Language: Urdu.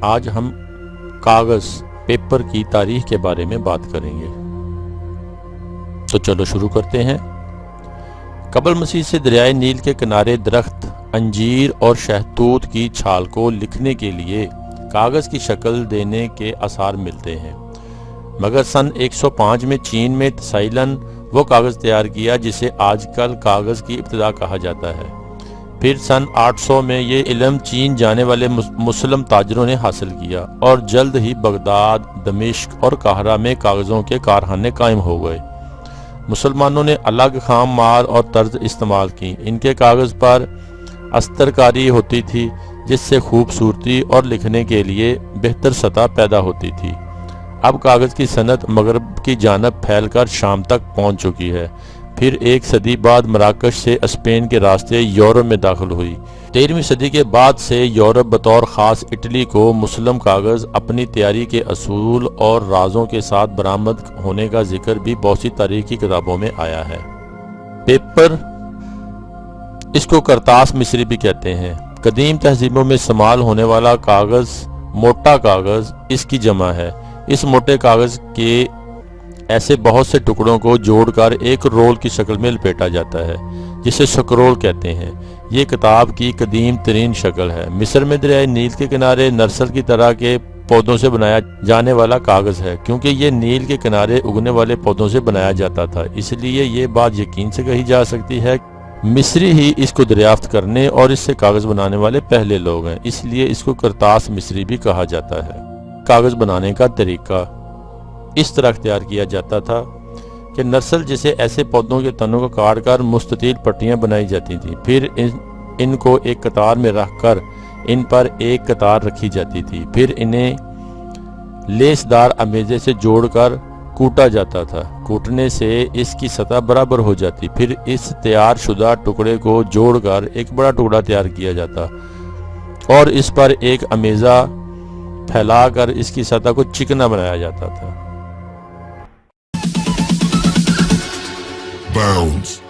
آج ہم کاغذ پیپر کی تاریخ کے بارے میں بات کریں گے، تو چلو شروع کرتے ہیں۔ قبل مسیح سے دریائے نیل کے کنارے درخت انجیر اور شہتوت کی چھال کو لکھنے کے لیے کاغذ کی شکل دینے کے آثار ملتے ہیں، مگر سن 105 میں چین میں تسائلاً وہ کاغذ تیار کیا جسے آج کل کاغذ کی ابتدا کہا جاتا ہے۔ پھر سن 800 میں یہ علم چین جانے والے مسلم تاجروں نے حاصل کیا اور جلد ہی بغداد، دمشق اور قاہرہ میں کاغذوں کے کارخانے قائم ہو گئے۔ مسلمانوں نے الگ خام مال اور طرز استعمال کی۔ ان کے کاغذ پر استرکاری ہوتی تھی جس سے خوبصورتی اور لکھنے کے لیے بہتر سطح پیدا ہوتی تھی۔ اب کاغذ کی صنعت مغرب کی جانب پھیل کر شام تک پہنچ چکی ہے۔ پھر ایک صدی بعد مراکش سے اسپین کے راستے یورپ میں داخل ہوئی۔ 13ویں صدی کے بعد سے یورپ بطور خاص اٹلی کو مسلم کاغذ اپنی تیاری کے اصول اور رازوں کے ساتھ برآمد ہونے کا ذکر بھی بہت سی تاریخی کتابوں میں آیا ہے۔ پیپر، اس کو کرتاس مصری بھی کہتے ہیں۔ قدیم تہذیبوں میں استعمال ہونے والا کاغذ موٹا کاغذ اس کی جمع ہے۔ اس موٹے کاغذ کے ایسے بہت سے ٹکڑوں کو جوڑ کر ایک رول کی شکل میں لپیٹا جاتا ہے جسے سکرول کہتے ہیں۔ یہ کتاب کی قدیم ترین شکل ہے۔ مصر میں دریائے نیل کے کنارے نرسل کی طرح کے پودوں سے بنایا جانے والا کاغذ ہے، کیونکہ یہ نیل کے کنارے اگنے والے پودوں سے بنایا جاتا تھا، اس لیے یہ بات یقین سے کہی جا سکتی ہے مصری ہی اس کو دریافت کرنے اور اس سے کاغذ بنانے والے پہلے لوگ ہیں، اس لیے اس کو کرتاس مصری بھی کہا جاتا ہے۔ کاغذ بنانے کا طریقہ اس طرح اختیار کیا جاتا تھا کہ نرسل جسے ایسے پودوں کے تنوں کو کاٹ کر مستطیل پٹیاں بنائی جاتی تھیں، پھر ان کو ایک قطار میں رکھ کر ان پر ایک قطار رکھی جاتی تھی، پھر انہیں لیس دار امیزے سے جوڑ کر کوٹا جاتا تھا۔ کوٹنے سے اس کی سطح برابر ہو جاتی، پھر اس تیار شدہ ٹکڑے کو جوڑ کر ایک بڑا ٹکڑا تیار کیا جاتا اور اس پر ایک امیزہ پھیلا کر اس کی سطح کو چکنا بنایا جاتا تھا۔ Bounds.